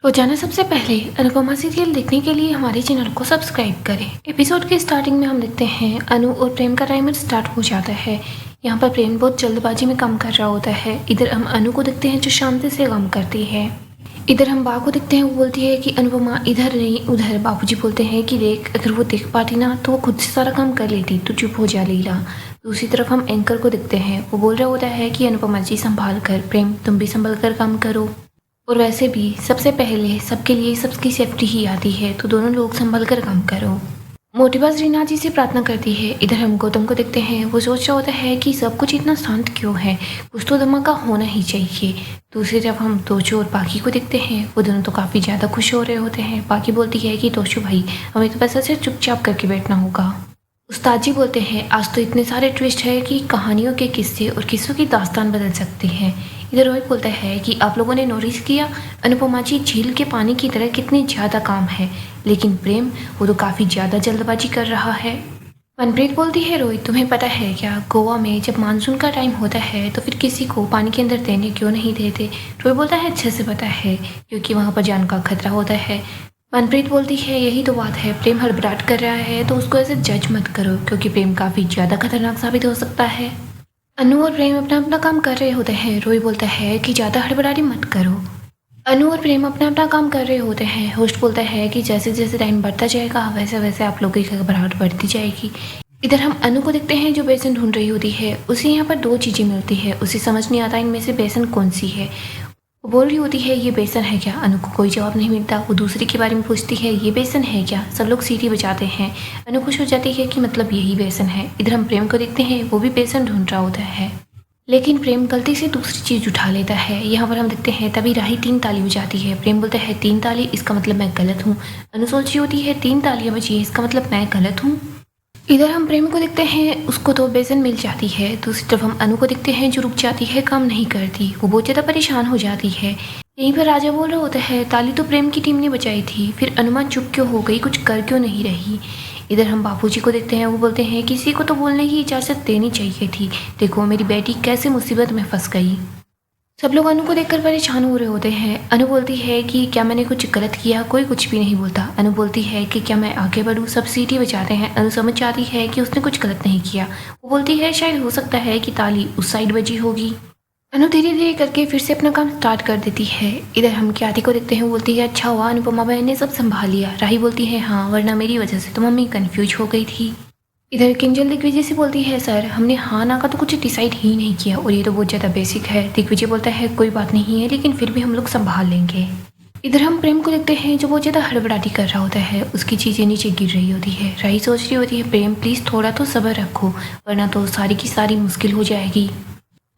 रोजाना सबसे पहले अनुपमा सीरियल देखने के लिए हमारे चैनल को सब्सक्राइब करें। एपिसोड के स्टार्टिंग में हम देखते हैं अनु और प्रेम का टाइमर स्टार्ट हो जाता है। यहाँ पर प्रेम बहुत जल्दबाजी में काम कर रहा होता है। इधर हम अनु को देखते हैं जो शांति से काम करती है। इधर हम बा को देखते हैं, वो बोलती है कि अनुपमा इधर नहीं उधर। बाबूजी बोलते हैं कि देख, अगर वो देख पाती ना तो वो खुद से सारा काम कर लेती, तो चुप हो जा लीला। दूसरी तरफ हम एंकर को देखते हैं, वो बोल रहा होता है कि अनुपमा जी संभाल कर, प्रेम तुम भी संभल कर काम करो। और वैसे भी सबसे पहले सबके लिए सबकी सेफ्टी ही आती है, तो दोनों लोग संभल कर काम करो। मोटिबाज रीना जी से प्रार्थना करती है। इधर हम गौतम को देखते हैं, वो सोच रहा होता है कि सब कुछ इतना शांत क्यों है, कुछ तो धमाका होना ही चाहिए। दूसरी तरफ हम तोशु और पाकी को देखते हैं, वो दोनों तो काफ़ी ज़्यादा खुश हो रहे होते हैं। पाकी बोलती है कि तोशु भाई, हमें तो बस ऐसे चुपचाप करके बैठना होगा। उस्ताद जी बोलते हैं, आज तो इतने सारे ट्विस्ट है कि कहानियों के किस्से और किस्सों की दास्तान बदल सकती है। इधर रोहित बोलता है कि आप लोगों ने नोटिस किया अनुपमा जी झील के पानी की तरह कितनी ज़्यादा काम है, लेकिन प्रेम वो तो काफ़ी ज़्यादा जल्दबाजी कर रहा है। मनप्रीत बोलती है, रोहित तुम्हें पता है क्या, गोवा में जब मानसून का टाइम होता है तो फिर किसी को पानी के अंदर तैरने क्यों नहीं देते। रोहित बोलता है, अच्छे से पता है, क्योंकि वहाँ पर जान का खतरा होता है। मनप्रीत बोलती है, यही तो बात है, प्रेम हड़बड़ाहट कर रहा है तो उसको ऐसे जज मत करो, क्योंकि प्रेम काफ़ी ज़्यादा खतरनाक साबित हो सकता है। अनु और प्रेम अपना अपना काम कर रहे होते हैं। रोहित बोलता है कि ज़्यादा हड़बड़ाहट मत करो। अनु और प्रेम अपना अपना काम कर रहे होते हैं। होस्ट बोलता है कि जैसे जैसे टाइम बढ़ता जाएगा वैसे वैसे आप लोगों की घबराहट बढ़ती जाएगी। इधर हम अनु को देखते हैं जो बेसन ढूंढ रही होती है। उसे यहाँ पर दो चीज़ें मिलती है, उसे समझ नहीं आता इनमें से बेसन कौन सी है। वो बोल रही होती है, ये बेसन है क्या। अनु को कोई जवाब नहीं मिलता। वो दूसरी के बारे में पूछती है, ये बेसन है क्या। सब लोग सीटी बजाते हैं। अनु खुश हो जाती है कि मतलब यही बेसन है। इधर हम प्रेम को देखते हैं, वो भी बेसन ढूंढ रहा होता है, लेकिन प्रेम गलती से दूसरी चीज़ उठा लेता है। यहाँ पर हम देखते हैं तभी राही 3 ताली बजाती है। प्रेम बोलता है, 3 ताली, इसका मतलब मैं गलत हूँ। अनु सोच रही होती है, 3 तालियां बजी है, इसका मतलब मैं गलत हूँ। इधर हम प्रेम को देखते हैं, उसको तो बेसन मिल जाती है। दूसरी तरफ हम अनु को देखते हैं जो रुक जाती है, काम नहीं करती। वो बहुत ज़्यादा परेशान हो जाती है। यहीं पर राजा बोल रहा होता है, ताली तो प्रेम की टीम ने बचाई थी, फिर अनुमान चुप क्यों हो गई, कुछ कर क्यों नहीं रही। इधर हम बापूजी को देखते हैं, वो बोलते हैं, किसी को तो बोलने की इजाज़त देनी चाहिए थी, देखो मेरी बेटी कैसे मुसीबत में फंस गई। सब लोग अनु को देखकर परेशान हो रहे होते हैं। अनु बोलती है कि क्या मैंने कुछ गलत किया। कोई कुछ भी नहीं बोलता। अनु बोलती है कि क्या मैं आगे बढ़ूँ। सब सीटी बजाते हैं। अनु समझ जाती है कि उसने कुछ गलत नहीं किया। वो बोलती है, शायद हो सकता है कि ताली उस साइड बजी होगी। अनु धीरे धीरे करके फिर से अपना काम स्टार्ट कर देती है। इधर हम ख्याति को देखते हैं, वो बोलती है, अच्छा हुआ अनुपमा बहन ने सब संभाल लिया। राही बोलती है, हाँ, वरना मेरी वजह से तो मम्मी कंफ्यूज हो गई थी। इधर किंजल दिग्विजय से बोलती है, सर हमने हाँ ना का तो कुछ डिसाइड ही नहीं किया, और ये तो बहुत ज़्यादा बेसिक है। दिग्विजय बोलता है, कोई बात नहीं है, लेकिन फिर भी हम लोग संभाल लेंगे। इधर हम प्रेम को देखते हैं जो बहुत ज़्यादा हड़बड़ाहट कर रहा होता है। उसकी चीज़ें नीचे गिर रही होती है। राही सोच रही होती है, प्रेम प्लीज़ थोड़ा तो सब्र रखो, वरना तो सारी की सारी मुश्किल हो जाएगी।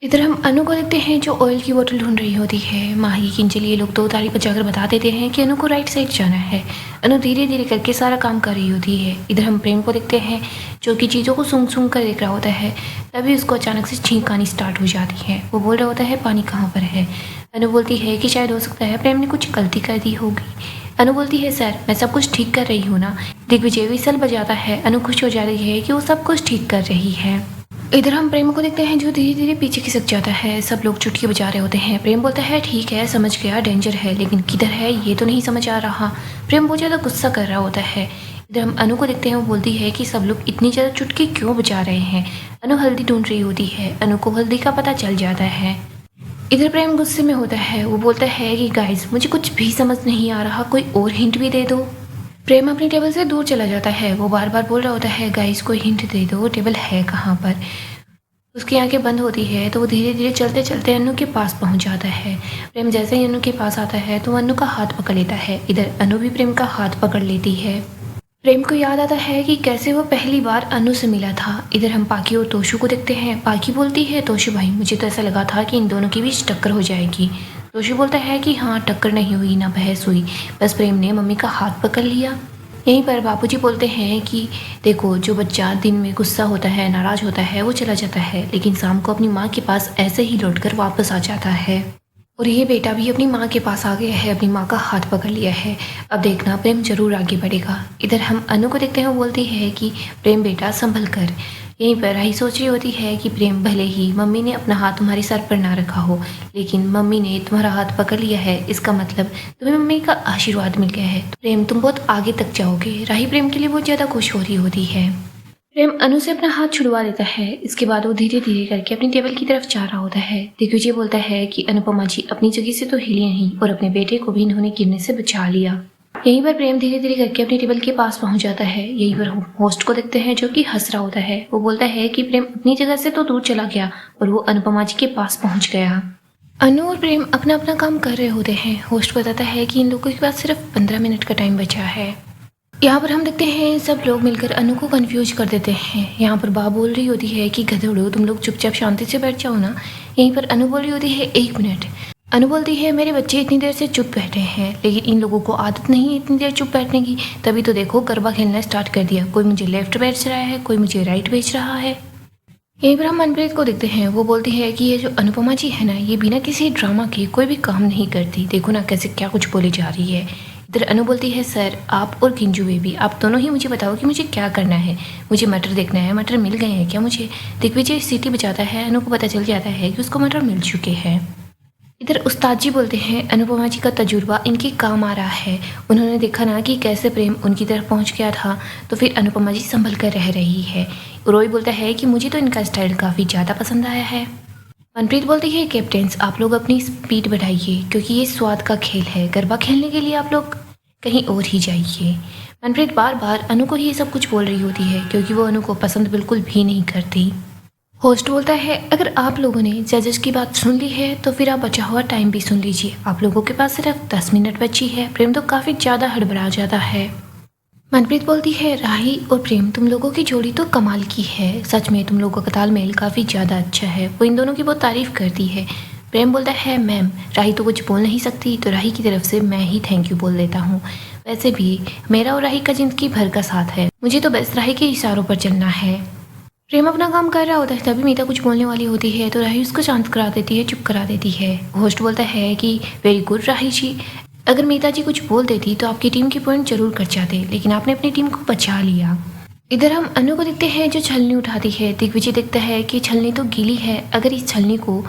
इधर हम अनु को देखते हैं जो ऑयल की बोतल ढूंढ रही होती है। माही किंजल ये लोग 2 तारीख पर जाकर बता देते हैं कि अनु को राइट साइड जाना है। अनु धीरे धीरे करके सारा काम कर रही होती है। इधर हम प्रेम को देखते हैं जो कि चीज़ों को सूंघ सूंघ कर देख रहा होता है। तभी उसको अचानक से छींक आनी स्टार्ट हो जाती है। वो बोल रहा होता है, पानी कहाँ पर है। अनु बोलती है कि शायद हो सकता है प्रेम ने कुछ गलती कर दी होगी। अनु बोलती है, सर मैं सब कुछ ठीक कर रही हूँ ना। दिग्विजय विसल बजाता है। अनु खुश हो जाती है कि वो सब कुछ ठीक कर रही है। इधर हम प्रेम को देखते हैं जो धीरे धीरे पीछे खिसक जाता है। सब लोग चुटकी बजा रहे होते हैं। प्रेम बोलता है, ठीक है समझ गया, डेंजर है, लेकिन किधर है ये तो नहीं समझ आ रहा। प्रेम बहुत ज़्यादा गुस्सा कर रहा होता है। इधर हम अनु को देखते हैं, वो बोलती है कि सब लोग इतनी ज़्यादा चुटकी क्यों बजा रहे हैं। अनु हल्दी ढूंढ रही होती है। अनु को हल्दी का पता चल जाता है। इधर प्रेम गुस्से में होता है। वो बोलता है कि गाइस मुझे कुछ भी समझ नहीं आ रहा, कोई और हिंट भी दे दो। प्रेम अपनी टेबल से दूर चला जाता है। वो बार बार बोल रहा होता है, गाइस कोई हिंट दे दो, टेबल है कहाँ पर। उसकी आंखें बंद होती है तो वो धीरे धीरे चलते चलते अनु के पास पहुंच जाता है। प्रेम जैसे ही अनु के पास आता है तो अनु का हाथ पकड़ लेता है। इधर अनु भी प्रेम का हाथ पकड़ लेती है। प्रेम को याद आता है कि कैसे वो पहली बार अनु से मिला था। इधर हम पाकी और तोशु को देखते हैं। पाकी बोलती है, तोशु भाई मुझे तो ऐसा लगा था कि इन दोनों के बीच टक्कर हो जाएगी। तोशु बोलता है कि हाँ, टक्कर नहीं हुई ना बहस हुई, बस प्रेम ने मम्मी का हाथ पकड़ लिया। यहीं पर बापूजी बोलते हैं कि देखो, जो बच्चा दिन में गुस्सा होता है, नाराज़ होता है, वो चला जाता है, लेकिन शाम को अपनी माँ के पास ऐसे ही लौटकर वापस आ जाता है। और ये बेटा भी अपनी माँ के पास आ गया है, अपनी माँ का हाथ पकड़ लिया है। अब देखना प्रेम जरूर आगे बढ़ेगा। इधर हम अनु को देखते हैं, वो बोलती है कि प्रेम बेटा संभल कर, यहीं पर राही सोच रही होती है कि प्रेम, भले ही मम्मी ने अपना हाथ तुम्हारे सर पर ना रखा हो, लेकिन मम्मी ने तुम्हारा हाथ पकड़ लिया है, इसका मतलब तुम्हें मम्मी का आशीर्वाद मिल गया है। प्रेम, तुम बहुत आगे तक जाओगे। राही प्रेम के लिए बहुत ज़्यादा खुश हो रही होती है। प्रेम अनु से अपना हाथ छुड़वा लेता है। इसके बाद वो धीरे धीरे करके अपनी टेबल की तरफ जा रहा होता है। दिग्विजय बोलता है कि अनुपमा जी अपनी जगह से तो हिले नहीं और अपने बेटे को भी इन्होंने गिरने से बचा लिया। यहीं पर प्रेम धीरे धीरे करके अपनी टेबल के पास पहुंच जाता है। यहीं पर होस्ट को देखते हैं जो कि हंस रहा होता है। वो बोलता है कि प्रेम अपनी जगह से तो दूर चला गया और वो अनुपमा जी के पास पहुंच गया। अनु और प्रेम अपना अपना काम कर रहे होते हैं। होस्ट बताता है कि इन लोगों के पास सिर्फ 15 मिनट का टाइम बचा है। यहाँ पर हम देखते हैं सब लोग मिलकर अनु को कंफ्यूज कर देते हैं। यहाँ पर बा बोल रही होती है कि गधेड़ो, तुम लोग चुपचाप शांति से बैठ जाओ ना। यहीं पर अनु बोल रही होती है 1 मिनट। अनु बोलती है मेरे बच्चे इतनी देर से चुप बैठे हैं, लेकिन इन लोगों को आदत नहीं है इतनी देर चुप बैठने की। तभी तो देखो गरबा खेलना स्टार्ट कर दिया। कोई मुझे लेफ्ट बेच रहा है, कोई मुझे राइट बेच रहा है। यहीं पर हम मनप्रीत को देखते हैं। वो बोलती है कि ये जो अनुपमा जी है ना, ये बिना किसी ड्रामा के कोई भी काम नहीं करती। देखो ना कैसे क्या कुछ बोली जा रही है। इधर अनु बोलती है सर, आप और किंजू बेबी, आप दोनों ही मुझे बताओ कि मुझे क्या करना है। मुझे मटर देखना है। मटर मिल गए हैं क्या मुझे? दिग्विजय सीटी बजाता है। अनु को पता चल जाता है कि उसको मटर मिल चुके हैं। इधर उस्ताद जी बोलते हैं अनुपमा जी का तजुर्बा इनके काम आ रहा है। उन्होंने देखा ना कि कैसे प्रेम उनकी तरफ पहुंच गया था, तो फिर अनुपमा जी संभल कर रह रही है। रोई बोलता है कि मुझे तो इनका स्टाइल काफ़ी ज़्यादा पसंद आया है। मनप्रीत बोलती है कैप्टन्स, आप लोग अपनी स्पीड बढ़ाइए क्योंकि ये स्वाद का खेल है। गरबा खेलने के लिए आप लोग कहीं और ही जाइए। मनप्रीत बार बार अनु को ही ये सब कुछ बोल रही होती है क्योंकि वो अनु को पसंद बिल्कुल भी नहीं करती। होस्ट बोलता है अगर आप लोगों ने जजेस की बात सुन ली है तो फिर आप बचा हुआ टाइम भी सुन लीजिए। आप लोगों के पास सिर्फ 10 मिनट बची है। प्रेम तो काफ़ी ज़्यादा हड़बड़ा जाता है। मनप्रीत बोलती है राही और प्रेम, तुम लोगों की जोड़ी तो कमाल की है। सच में तुम लोगों का तालमेल काफ़ी ज़्यादा अच्छा है। वो इन दोनों की बहुत तारीफ करती है। प्रेम बोलता है मैम, राही तो कुछ बोल नहीं सकती, तो राही की तरफ से मैं ही थैंक यू बोल देता हूँ। वैसे भी मेरा और राही का जिंदगी भर का साथ है, मुझे तो बस राही के इशारों पर चलना है। प्रेम अपना काम कर रहा होता है, तभी मीता कुछ बोलने वाली होती है तो राही उसको शांत करा देती है, चुप करा देती है। होस्ट बोलता है कि वेरी गुड राही जी, अगर मीता जी कुछ बोल देती तो आपकी टीम के पॉइंट जरूर कट जाते, लेकिन आपने अपनी टीम को बचा लिया। इधर हम अनु को देखते हैं जो छलनी उठाती है। दिग्विजय देखता है कि छलनी तो गीली है, अगर इस छलनी को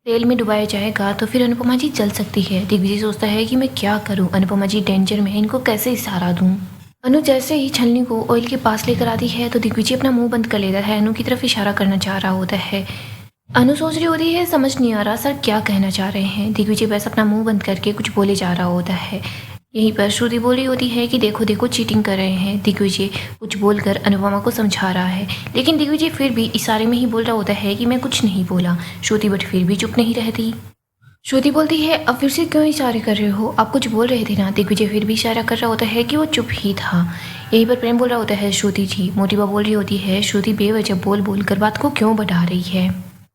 तेल में डुबाया जाएगा तो फिर अनुपमा जी जल सकती है। दिग्विजय सोचता है कि मैं क्या करूं, अनुपमा जी डेंजर में है, इनको कैसे इशारा दूं। अनु जैसे ही छलनी को ऑयल के पास लेकर आती है तो दिग्विजय अपना मुंह बंद कर लेता है। अनु की तरफ इशारा करना चाह रहा होता है। अनु सोच रही होती है समझ नहीं आ रहा सर क्या कहना चाह रहे हैं। दिग्विजय बस अपना मुंह बंद करके कुछ बोले जा रहा होता है। यहीं पर श्रुति बोली होती है कि देखो देखो चीटिंग कर रहे हैं। दिग्विजय कुछ बोलकर अनुपमा को समझा रहा है, लेकिन दिग्विजय फिर भी इशारे में ही बोल रहा होता है कि मैं कुछ नहीं बोला। श्रुति बट फिर भी चुप नहीं रहती। श्रुति बोलती है अब फिर से क्यों इशारे कर रहे हो, आप कुछ बोल रहे थे ना। दिग्विजय फिर भी इशारा कर रहा होता है कि वो चुप ही था। यहीं पर प्रेम बोल रहा होता है श्रुति जी, मोटिवा बोल रही होती है श्रुति बेवजह बोल बोल कर बात को क्यों बढ़ा रही है।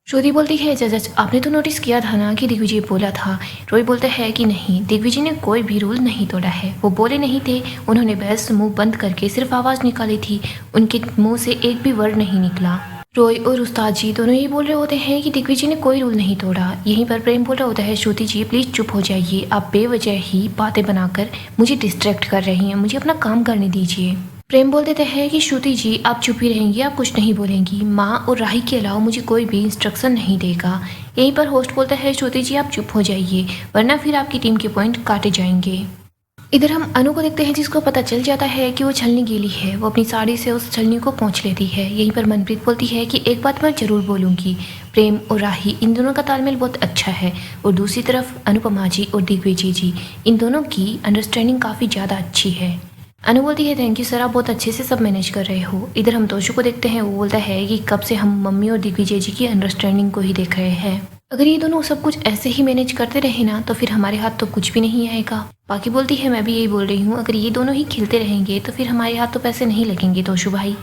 श्रुति बोलती है जज आपने तो नोटिस किया था ना कि दिग्विजय बोला था। रोई बोलता है कि नहीं, दिग्विजय ने कोई भी रूल नहीं तोड़ा है, वो बोले नहीं थे, उन्होंने बस मुंह बंद करके सिर्फ आवाज़ निकाली थी, उनके मुंह से एक भी वर्ड नहीं निकला। रोय और उस्ताद जी दोनों ये बोल रहे होते हैं कि दिग्विजय ने कोई रूल नहीं तोड़ा। यहीं पर प्रेम बोल रहा होता है श्रुति जी प्लीज़ चुप हो जाइए, आप बेवजह ही बातें बनाकर मुझे डिस्ट्रैक्ट कर रही हैं, मुझे अपना काम करने दीजिए। प्रेम बोल देते हैं कि श्रुति जी आप चुप ही रहेंगी, आप कुछ नहीं बोलेंगी, माँ और राही के अलावा मुझे कोई भी इंस्ट्रक्शन नहीं देगा। यहीं पर होस्ट बोलता है श्रुति जी आप चुप हो जाइए वरना फिर आपकी टीम के पॉइंट काटे जाएंगे। इधर हम अनु को देखते हैं जिसको पता चल जाता है कि वो छलनी गीली है। वो अपनी साड़ी से उस छलनी को पोंछ लेती है। यहीं पर मनप्रीत बोलती है कि एक बात मैं जरूर बोलूँगी, प्रेम और राही इन दोनों का तालमेल बहुत अच्छा है, और दूसरी तरफ अनुपमा जी और दिग्विजय जी, इन दोनों की अंडरस्टैंडिंग काफ़ी ज़्यादा अच्छी है। अनु बोलती है थैंक यू सर, आप बहुत अच्छे से सब मैनेज कर रहे हो। इधर हम तोशु को देखते हैं। वो बोलता है कि कब से हम मम्मी और दिग्विजय जी की अंडरस्टैंडिंग को ही देख रहे हैं, अगर ये दोनों सब कुछ ऐसे ही मैनेज करते रहे ना तो फिर हमारे हाथ तो कुछ भी नहीं आएगा। बाकी बोलती है मैं भी यही बोल रही हूँ, अगर ये दोनों ही खिलते रहेंगे तो फिर हमारे हाथ तो पैसे नहीं लगेंगे तोशु भाई।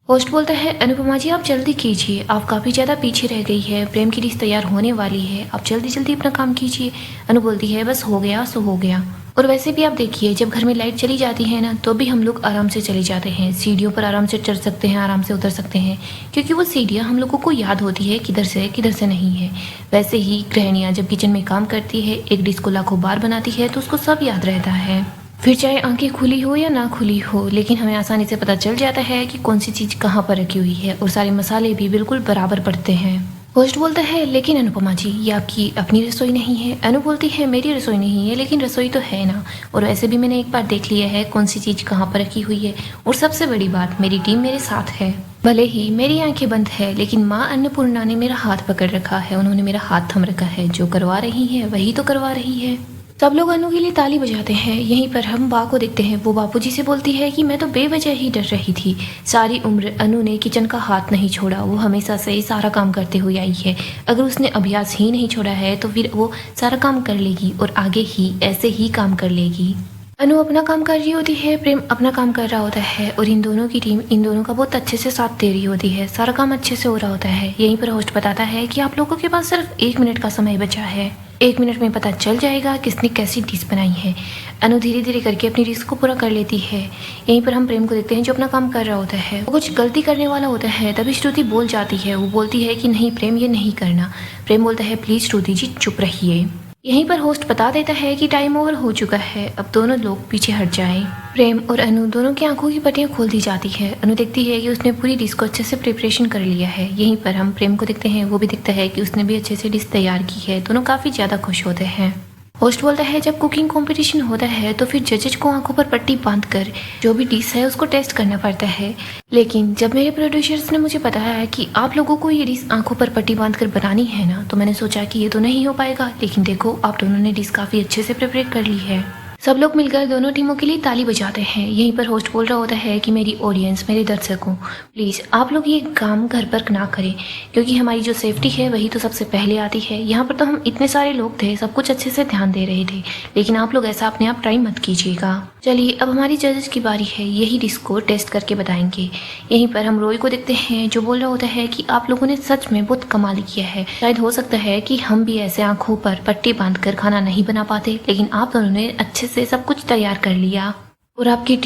होस्ट बोलता है अनुपमा जी आप जल्दी कीजिए, आप काफ़ी ज़्यादा पीछे रह गई है, प्रेम की डिश तैयार होने वाली है, आप जल्दी जल्दी अपना काम कीजिए। अनु बोलती है बस हो गया सो हो गया। और वैसे भी आप देखिए जब घर में लाइट चली जाती है ना तो भी हम लोग आराम से चले जाते हैं, सीढ़ियों पर आराम से चढ़ सकते हैं, आराम से उतर सकते हैं, क्योंकि वो सीढ़ियाँ हम लोगों को याद होती है किधर से नहीं है। वैसे ही गृहिणियाँ जब किचन में काम करती है, एक डिश को लाखों बार बनाती है तो उसको सब याद रहता है। फिर चाहे आंखें खुली हो या ना खुली हो, लेकिन हमें आसानी से पता चल जाता है कि कौन सी चीज़ कहाँ पर रखी हुई है और सारे मसाले भी बिल्कुल बराबर पड़ते हैं। होस्ट बोलता है लेकिन अनुपमा जी, ये आपकी अपनी रसोई नहीं है। अनु बोलती है मेरी रसोई नहीं है, लेकिन रसोई तो है ना, और वैसे भी मैंने एक बार देख लिया है कौन सी चीज़ कहाँ पर रखी हुई है, और सबसे बड़ी बात मेरी टीम मेरे साथ है। भले ही मेरी आंखें बंद है, लेकिन माँ अन्नपूर्णा ने मेरा हाथ पकड़ रखा है, उन्होंने मेरा हाथ थम रखा है। जो करवा रही है वही तो करवा रही है। सब लोग अनु के लिए ताली बजाते हैं। यहीं पर हम बा को देखते हैं। वो बापूजी से बोलती है कि मैं तो बेवजह ही डर रही थी। सारी उम्र अनु ने किचन का हाथ नहीं छोड़ा, वो हमेशा से सारा काम करते हुए आई है। अगर उसने अभ्यास ही नहीं छोड़ा है तो फिर वो सारा काम कर लेगी और आगे ही ऐसे ही काम कर लेगी। अनु अपना काम कर रही होती है, प्रेम अपना काम कर रहा होता है, और इन दोनों की टीम इन दोनों का बहुत अच्छे से साथ दे रही होती है। सारा काम अच्छे से हो रहा होता है। यहीं पर होस्ट बताता है कि आप लोगों के पास सिर्फ 1 मिनट का समय बचा है। 1 मिनट में पता चल जाएगा किसने कैसी डिश बनाई है। अनु धीरे धीरे करके अपनी डिश को पूरा कर लेती है। यहीं पर हम प्रेम को देखते हैं जो अपना काम कर रहा होता है। वो कुछ गलती करने वाला होता है, तभी श्रुति बोल जाती है। वो बोलती है कि नहीं प्रेम, ये नहीं करना। प्रेम बोलता है प्लीज श्रुति जी चुप रहिए। यहीं पर होस्ट बता देता है कि टाइम ओवर हो चुका है, अब दोनों लोग पीछे हट जाएं। प्रेम और अनु दोनों की आंखों की पट्टियां खोल दी जाती है। अनु देखती है कि उसने पूरी डिश को अच्छे से प्रिपरेशन कर लिया है। यहीं पर हम प्रेम को देखते हैं, वो भी दिखता है कि उसने भी अच्छे से डिश तैयार की है। दोनों काफ़ी ज़्यादा खुश होते हैं। होस्ट बोलता है जब कुकिंग कंपटीशन होता है तो फिर जजेज को आंखों पर पट्टी बांधकर जो भी डिश है उसको टेस्ट करना पड़ता है। लेकिन जब मेरे प्रोड्यूसर्स ने मुझे बताया कि आप लोगों को ये डिश आंखों पर पट्टी बांधकर बनानी है ना, तो मैंने सोचा कि ये तो नहीं हो पाएगा। लेकिन देखो आप दोनों ने डिश काफ़ी अच्छे से प्रिपेयर कर ली है। सब लोग मिलकर दोनों टीमों के लिए ताली बजाते हैं। यहीं पर होस्ट बोल रहा होता है कि मेरी ऑडियंस, मेरे दर्शकों, प्लीज़ आप लोग ये काम घर पर ना करें, क्योंकि हमारी जो सेफ्टी है वही तो सबसे पहले आती है। यहाँ पर तो हम इतने सारे लोग थे, सब कुछ अच्छे से ध्यान दे रहे थे, लेकिन आप लोग ऐसा अपने आप ट्राई मत कीजिएगा। चलिए अब हमारी जजेस की बारी है, यही डिश को टेस्ट करके बताएंगे। यहीं पर हम रोय को देखते हैं जो बोल रहा होता है कि आप लोगों ने सच में बहुत कमाल किया है। शायद हो सकता है कि हम भी ऐसे आंखों पर पट्टी बांधकर खाना नहीं बना पाते, लेकिन आप दोनों ने अच्छे से सब कुछ तैयार कर लिया। और आपकी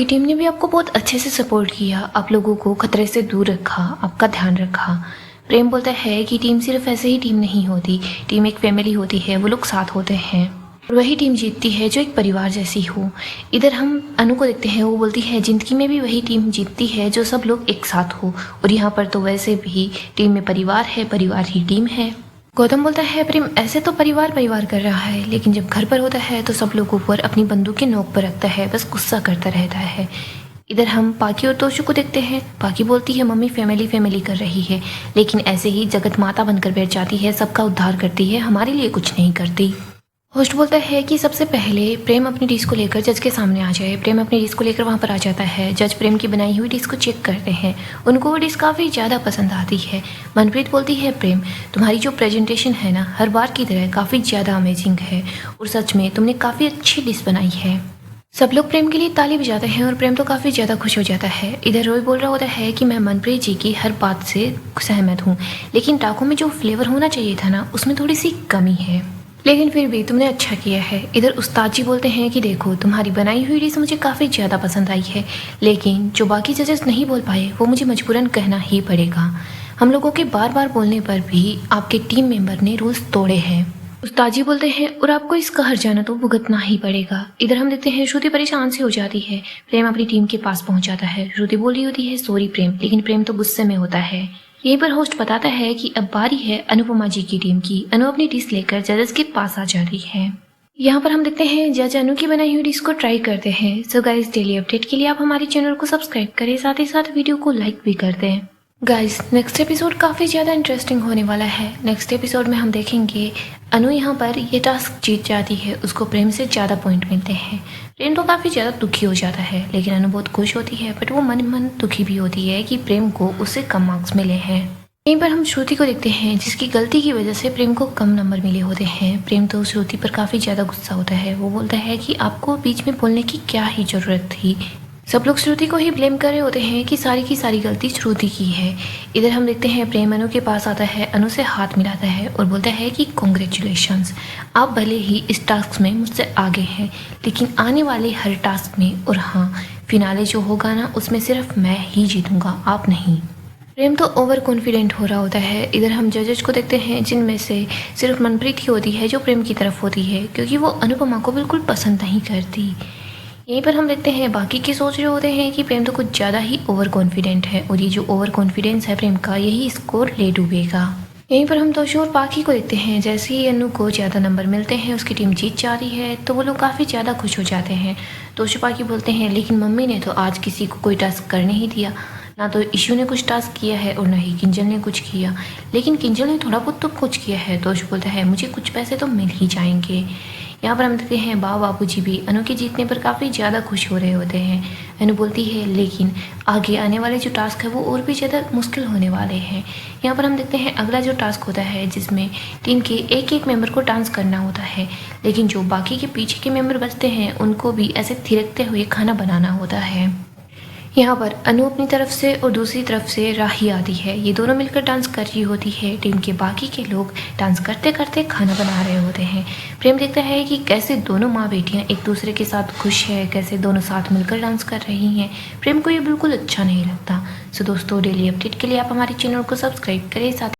टीम ने भी आपको बहुत अच्छे से सपोर्ट किया, आप लोगों को खतरे से दूर रखा, आपका ध्यान रखा। प्रेम बोलता है कि टीम सिर्फ ऐसे ही टीम नहीं होती, टीम एक फैमिली होती है, वो लोग साथ होते हैं और वही टीम जीतती है जो एक परिवार जैसी हो। इधर हम अनु को देखते हैं, वो बोलती है जिंदगी में भी वही टीम जीतती है जो सब लोग एक साथ हो, और यहाँ पर तो वैसे भी टीम में परिवार है, परिवार ही टीम है। गौतम बोलता है प्रेम ऐसे तो परिवार कर रहा है, लेकिन जब घर पर होता है तो सब लोगों पर अपनी बंदूक के नोक पर रखता है, बस गुस्सा करता रहता है। इधर हम पाकी और तोशु को देखते हैं। पाकी बोलती है मम्मी फैमिली कर रही है, लेकिन ऐसे ही जगत माता बनकर बैठ जाती है, सबका उद्धार करती है, हमारे लिए कुछ नहीं करती। होस्ट बोलता है कि सबसे पहले प्रेम अपनी डिश को लेकर जज के सामने आ जाए। प्रेम अपनी डिश को लेकर वहाँ पर आ जाता है। जज प्रेम की बनाई हुई डिश को चेक करते हैं, उनको वो डिश काफ़ी ज़्यादा पसंद आती है। मनप्रीत बोलती है प्रेम तुम्हारी जो प्रेजेंटेशन है ना, हर बार की तरह काफ़ी ज़्यादा अमेजिंग है, और सच में तुमने काफ़ी अच्छी डिश बनाई है। सब लोग प्रेम के लिए ताली बजाते हैं और प्रेम तो काफ़ी ज़्यादा खुश हो जाता है। इधर रोय बोल रहा होता है कि मैं मनप्रीत जी की हर बात से सहमत हूँ, लेकिन टाको में जो फ्लेवर होना चाहिए था ना, उसमें थोड़ी सी कमी है, लेकिन फिर भी तुमने अच्छा किया है। इधर उस्ताद जी बोलते हैं कि देखो तुम्हारी बनाई हुई डिश मुझे काफ़ी ज़्यादा पसंद आई है, लेकिन जो बाकी जजेस नहीं बोल पाए वो मुझे मजबूरन कहना ही पड़ेगा। हम लोगों के बार बार बोलने पर भी आपके टीम मेंबर ने रूल्स तोड़े हैं। उस्ताद जी बोलते हैं और आपको इसका हर्जाना तो भुगतना ही पड़ेगा। इधर हम देखते हैं श्रुति परेशान सी हो जाती है। प्रेम अपनी टीम के पास पहुंच जाता है। श्रुति बोल रही होती है सॉरी प्रेम, लेकिन प्रेम तो गुस्से में होता है। यहीं पर होस्ट बताता है कि अब बारी है अनुपमा जी की टीम की। अनु अपनी डिश लेकर जजेस के पास आ जाती है। यहाँ पर हम देखते हैं जज अनु की बनाई हुई डिश को ट्राई करते हैं। सो गाइस डेली अपडेट के लिए आप हमारे चैनल को सब्सक्राइब करें, साथ ही साथ वीडियो को लाइक भी कर दें। गाइस नेक्स्ट एपिसोड काफ़ी ज़्यादा इंटरेस्टिंग होने वाला है। नेक्स्ट एपिसोड में हम देखेंगे अनु यहाँ पर ये टास्क जीत जाती है, उसको प्रेम से ज़्यादा पॉइंट मिलते हैं। प्रेम तो काफ़ी ज़्यादा दुखी हो जाता है, लेकिन अनु बहुत खुश होती है, बट वो मन दुखी भी होती है कि प्रेम को उससे कम मार्क्स मिले हैं। यहीं पर हम श्रुति को देखते हैं जिसकी गलती की वजह से प्रेम को कम नंबर मिले होते हैं। प्रेम तो श्रुति पर काफ़ी ज़्यादा गुस्सा होता है। वो बोलता है कि आपको बीच में बोलने की क्या ही ज़रूरत थी। सब लोग श्रुति को ही ब्लेम कर रहे होते हैं कि सारी की सारी गलती श्रुति की है। इधर हम देखते हैं प्रेम अनु के पास आता है, अनु से हाथ मिलाता है और बोलता है कि कॉन्ग्रेचुलेशंस, आप भले ही इस टास्क में मुझसे आगे हैं, लेकिन आने वाले हर टास्क में, और हाँ फिनाले जो होगा ना, उसमें सिर्फ मैं ही जीतूंगा, आप नहीं। प्रेम तो ओवर कॉन्फिडेंट हो रहा होता है। इधर हम जजेस को देखते हैं जिनमें से सिर्फ मनप्रीत ही होती है जो प्रेम की तरफ होती है, क्योंकि वो अनुपमा को बिल्कुल पसंद नहीं करती। यहीं पर हम देखते हैं बाकी के सोच रहे होते हैं कि प्रेम तो कुछ ज़्यादा ही ओवर कॉन्फिडेंट है और ये जो ओवर कॉन्फिडेंस है प्रेम का यही इसको ले डूबेगा। यहीं पर हम तोशु और पाखी को देखते हैं। जैसे ही अनु को ज़्यादा नंबर मिलते हैं, उसकी टीम जीत जा रही है, तो वो लोग काफ़ी ज़्यादा खुश हो जाते हैं। तोशु पाखी बोलते हैं लेकिन मम्मी ने तो आज किसी को कोई टास्क करने ही दिया, ना तो इशू ने कुछ टास्क किया है और ना ही किंजल ने कुछ किया, लेकिन किंजल ने थोड़ा बहुत तो कुछ किया है। तोशु बोलता है मुझे कुछ पैसे तो मिल ही जाएंगे। यहाँ पर हम देखते हैं बाबूजी भी अनु के जीतने पर काफ़ी ज़्यादा खुश हो रहे होते हैं। अनु बोलती है लेकिन आगे आने वाले जो टास्क है वो और भी ज़्यादा मुश्किल होने वाले हैं। यहाँ पर हम देखते हैं अगला जो टास्क होता है जिसमें टीम के एक एक मेंबर को डांस करना होता है, लेकिन जो बाकी के पीछे के मेंबर बचते हैं उनको भी ऐसे थिरकते हुए खाना बनाना होता है। यहाँ पर अनु अपनी तरफ से और दूसरी तरफ से राही आती है। ये दोनों मिलकर डांस कर रही होती है। टीम के बाकी के लोग डांस करते करते खाना बना रहे होते हैं। प्रेम देखता है कि कैसे दोनों माँ बेटियाँ एक दूसरे के साथ खुश है, कैसे दोनों साथ मिलकर डांस कर रही हैं। प्रेम को ये बिल्कुल अच्छा नहीं लगता। सो दोस्तों, डेली अपडेट के लिए आप हमारे चैनल को सब्सक्राइब करें, साथ